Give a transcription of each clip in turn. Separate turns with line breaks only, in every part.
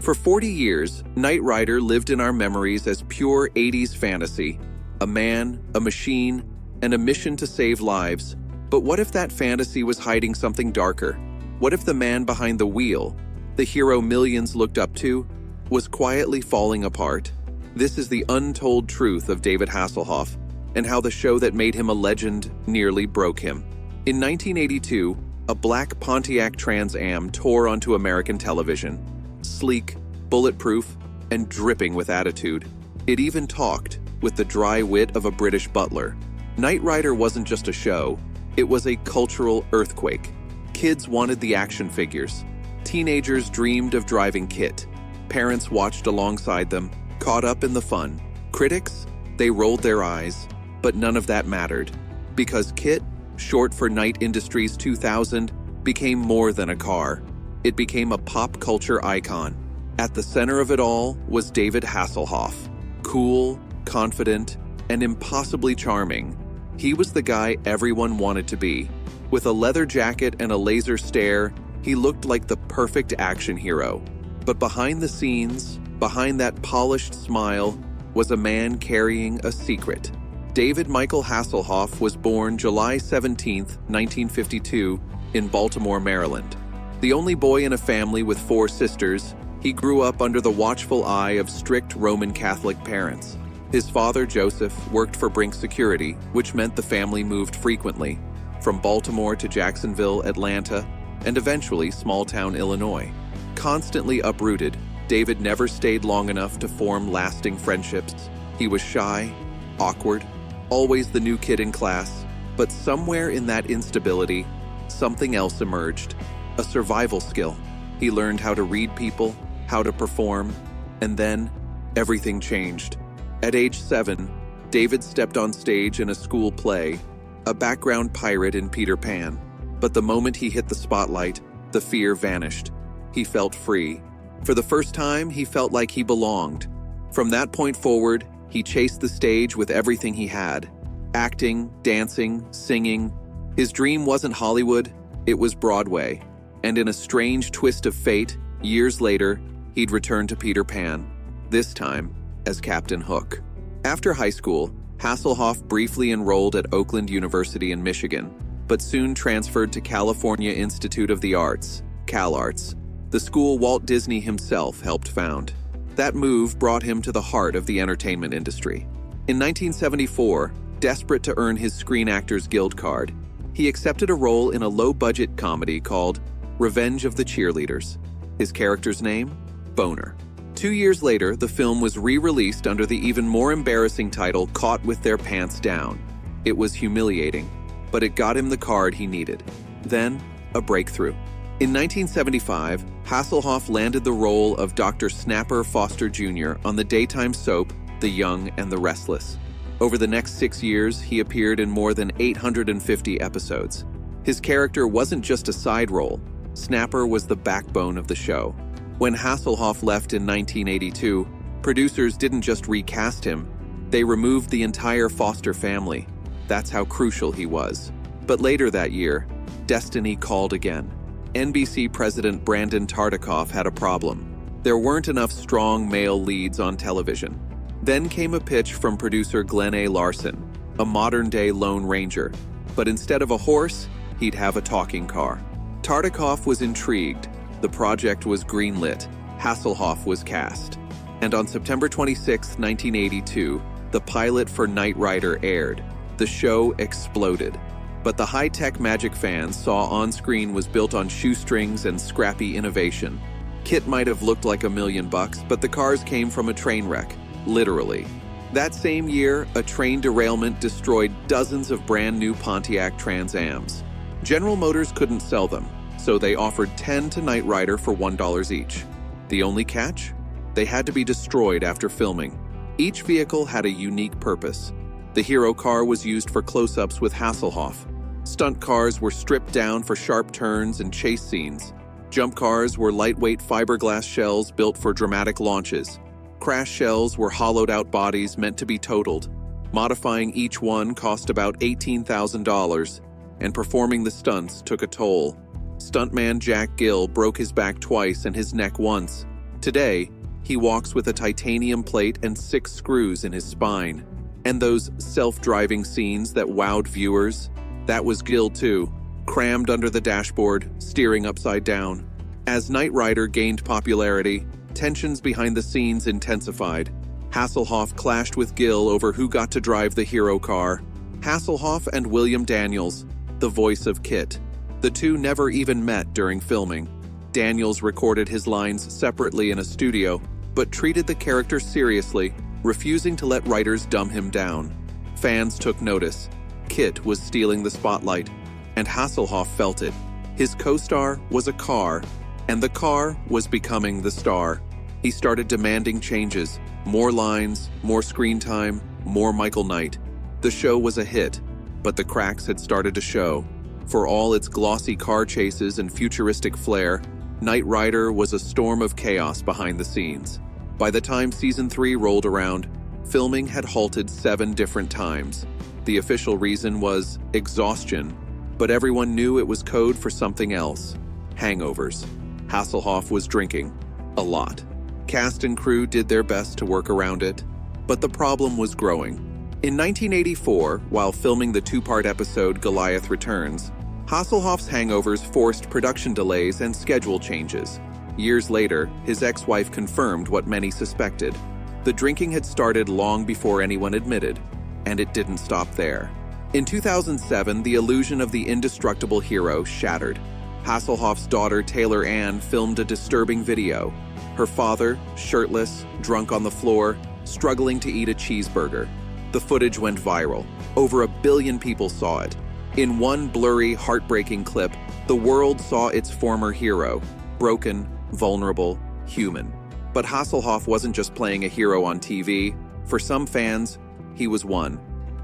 For 40 years, Knight Rider lived in our memories as pure 80s fantasy. A man, a machine, and a mission to save lives. But what if that fantasy was hiding something darker? What if the man behind the wheel, the hero millions looked up to, was quietly falling apart? This is the untold truth of David Hasselhoff, and how the show that made him a legend nearly broke him. In 1982, a black Pontiac Trans Am tore onto American television. Sleek, bulletproof, and dripping with attitude. It even talked, with the dry wit of a British butler. Knight Rider wasn't just a show, it was a cultural earthquake. Kids wanted the action figures. Teenagers dreamed of driving KITT. Parents watched alongside them, caught up in the fun. Critics, they rolled their eyes, but none of that mattered. Because KITT, short for Knight Industries 2000, became more than a car. It became a pop culture icon. At the center of it all was David Hasselhoff. Cool, confident, and impossibly charming. He was the guy everyone wanted to be. With a leather jacket and a laser stare, he looked like the perfect action hero. But behind the scenes, behind that polished smile, was a man carrying a secret. David Michael Hasselhoff was born July 17, 1952, in Baltimore, Maryland. The only boy in a family with 4 sisters, he grew up under the watchful eye of strict Roman Catholic parents. His father, Joseph, worked for Brink Security, which meant the family moved frequently, from Baltimore to Jacksonville, Atlanta, and eventually small-town Illinois. Constantly uprooted, David never stayed long enough to form lasting friendships. He was shy, awkward, always the new kid in class, but somewhere in that instability, something else emerged. A survival skill. He learned how to read people, how to perform, and then everything changed. At age 7, David stepped on stage in a school play, a background pirate in Peter Pan. But the moment he hit the spotlight, the fear vanished. He felt free. For the first time, he felt like he belonged. From that point forward, he chased the stage with everything he had. Acting, dancing, singing. His dream wasn't Hollywood, it was Broadway. And in a strange twist of fate, years later, he'd return to Peter Pan, this time as Captain Hook. After high school, Hasselhoff briefly enrolled at Oakland University in Michigan, but soon transferred to California Institute of the Arts, CalArts, the school Walt Disney himself helped found. That move brought him to the heart of the entertainment industry. In 1974, desperate to earn his Screen Actors Guild card, he accepted a role in a low-budget comedy called Revenge of the Cheerleaders. His character's name? Boner. 2 years later, the film was re-released under the even more embarrassing title Caught with Their Pants Down. It was humiliating, but it got him the card he needed. Then, a breakthrough. In 1975, Hasselhoff landed the role of Dr. Snapper Foster Jr. on the daytime soap The Young and the Restless. Over the next 6 years, he appeared in more than 850 episodes. His character wasn't just a side role. Snapper was the backbone of the show. When Hasselhoff left in 1982, producers didn't just recast him, they removed the entire Foster family. That's how crucial he was. But later that year, destiny called again. NBC president Brandon Tartikoff had a problem. There weren't enough strong male leads on television. Then came a pitch from producer Glenn A. Larson, a modern-day Lone Ranger. But instead of a horse, he'd have a talking car. Tartikoff was intrigued. The project was greenlit. Hasselhoff was cast. And on September 26, 1982, the pilot for Knight Rider aired. The show exploded. But the high-tech magic fans saw on-screen was built on shoestrings and scrappy innovation. KITT might have looked like $1 million, but the cars came from a train wreck, literally. That same year, a train derailment destroyed dozens of brand-new Pontiac Trans Ams. General Motors couldn't sell them, so they offered 10 to Knight Rider for $1 each. The only catch? They had to be destroyed after filming. Each vehicle had a unique purpose. The hero car was used for close-ups with Hasselhoff. Stunt cars were stripped down for sharp turns and chase scenes. Jump cars were lightweight fiberglass shells built for dramatic launches. Crash shells were hollowed-out bodies meant to be totaled. Modifying each one cost about $18,000, and performing the stunts took a toll. Stuntman Jack Gill broke his back twice and his neck once. Today, he walks with a titanium plate and 6 screws in his spine. And those self-driving scenes that wowed viewers, that was Gil too, crammed under the dashboard, steering upside down. As Knight Rider gained popularity, tensions behind the scenes intensified. Hasselhoff clashed with Gil over who got to drive the hero car. Hasselhoff and William Daniels, the voice of Kit. The two never even met during filming. Daniels recorded his lines separately in a studio, but treated the character seriously, refusing to let writers dumb him down. Fans took notice. Kit was stealing the spotlight, and Hasselhoff felt it. His co-star was a car, and the car was becoming the star. He started demanding changes, more lines, more screen time, more Michael Knight. The show was a hit, but the cracks had started to show. For all its glossy car chases and futuristic flair, Knight Rider was a storm of chaos behind the scenes. By the time Season 3 rolled around, filming had halted 7 different times. The official reason was exhaustion, but everyone knew it was code for something else: hangovers. Hasselhoff was drinking. A lot. Cast and crew did their best to work around it, but the problem was growing. In 1984, while filming the 2-part episode Goliath Returns, Hasselhoff's hangovers forced production delays and schedule changes. Years later, his ex-wife confirmed what many suspected. The drinking had started long before anyone admitted, and it didn't stop there. In 2007, the illusion of the indestructible hero shattered. Hasselhoff's daughter, Taylor Ann, filmed a disturbing video. Her father, shirtless, drunk on the floor, struggling to eat a cheeseburger. The footage went viral. Over 1 billion people saw it. In one blurry, heartbreaking clip, the world saw its former hero, broken, vulnerable, human. But Hasselhoff wasn't just playing a hero on TV. For some fans, he was one.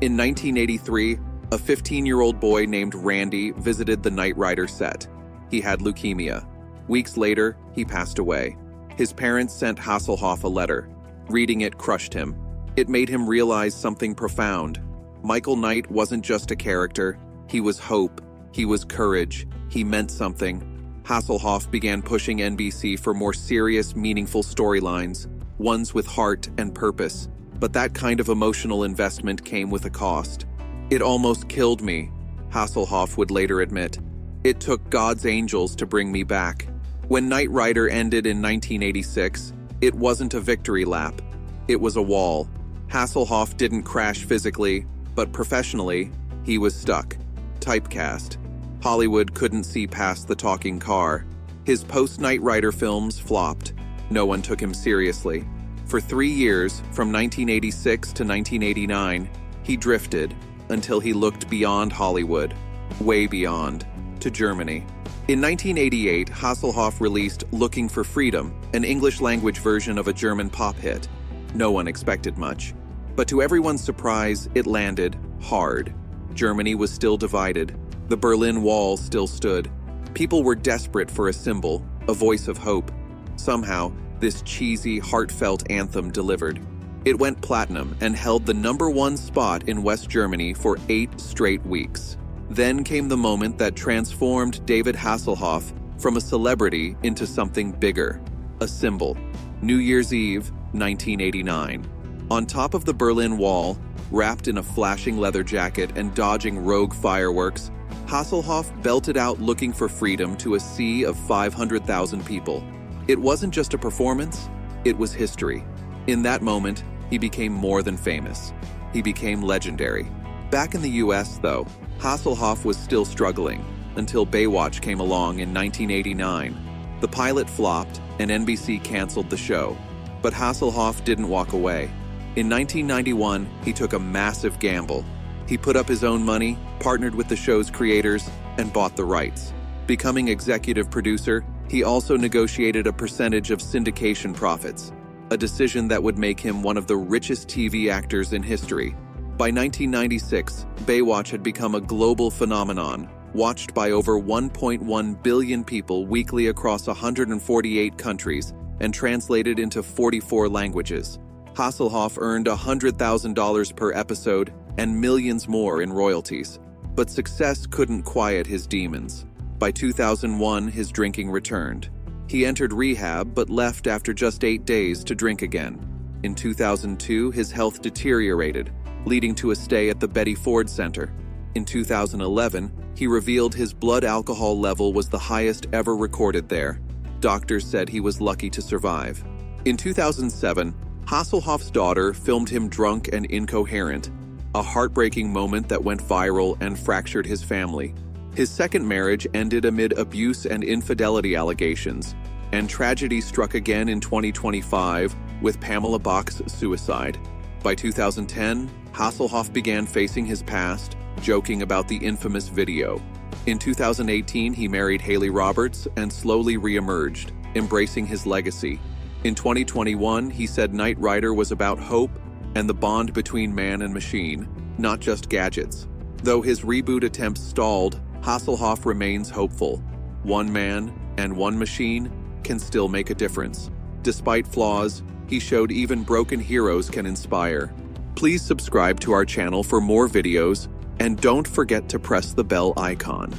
In 1983, a 15-year-old boy named Randy visited the Knight Rider set. He had leukemia. Weeks later, he passed away. His parents sent Hasselhoff a letter. Reading it crushed him. It made him realize something profound. Michael Knight wasn't just a character. He was hope. He was courage. He meant something. Hasselhoff began pushing NBC for more serious, meaningful storylines, ones with heart and purpose. But that kind of emotional investment came with a cost. "It almost killed me," Hasselhoff would later admit. "It took God's angels to bring me back." When Knight Rider ended in 1986, it wasn't a victory lap. It was a wall. Hasselhoff didn't crash physically, but professionally, he was stuck. Typecast. Hollywood couldn't see past the talking car. His post-Knight Rider films flopped. No one took him seriously. For 3 years, from 1986 to 1989, he drifted until he looked beyond Hollywood, way beyond, to Germany. In 1988, Hasselhoff released Looking for Freedom, an English-language version of a German pop hit. No one expected much. But to everyone's surprise, it landed hard. Germany was still divided. The Berlin Wall still stood. People were desperate for a symbol, a voice of hope. Somehow, this cheesy, heartfelt anthem delivered. It went platinum and held the #1 spot in West Germany for 8 straight weeks. Then came the moment that transformed David Hasselhoff from a celebrity into something bigger, a symbol. New Year's Eve, 1989. On top of the Berlin Wall, wrapped in a flashing leather jacket and dodging rogue fireworks, Hasselhoff belted out Looking for Freedom to a sea of 500,000 people. It wasn't just a performance, it was history. In that moment, he became more than famous. He became legendary. Back in the US, though, Hasselhoff was still struggling until Baywatch came along in 1989. The pilot flopped and NBC canceled the show. But Hasselhoff didn't walk away. In 1991, he took a massive gamble. He put up his own money, partnered with the show's creators, and bought the rights. Becoming executive producer, he also negotiated a percentage of syndication profits, a decision that would make him one of the richest TV actors in history. By 1996, Baywatch had become a global phenomenon, watched by over 1.1 billion people weekly across 148 countries and translated into 44 languages. Hasselhoff earned $100,000 per episode and millions more in royalties. But success couldn't quiet his demons. By 2001, his drinking returned. He entered rehab but left after just 8 days to drink again. In 2002, his health deteriorated, leading to a stay at the Betty Ford Center. In 2011, he revealed his blood alcohol level was the highest ever recorded there. Doctors said he was lucky to survive. In 2007, Hasselhoff's daughter filmed him drunk and incoherent, a heartbreaking moment that went viral and fractured his family. His second marriage ended amid abuse and infidelity allegations, and tragedy struck again in 2025 with Pamela Bach's suicide. By 2010, Hasselhoff began facing his past, joking about the infamous video. In 2018, he married Haley Roberts and slowly re-emerged, embracing his legacy. In 2021, he said Knight Rider was about hope and the bond between man and machine, not just gadgets. Though his reboot attempts stalled, Hasselhoff remains hopeful. One man and one machine can still make a difference. Despite flaws, he showed even broken heroes can inspire. Please subscribe to our channel for more videos, and don't forget to press the bell icon.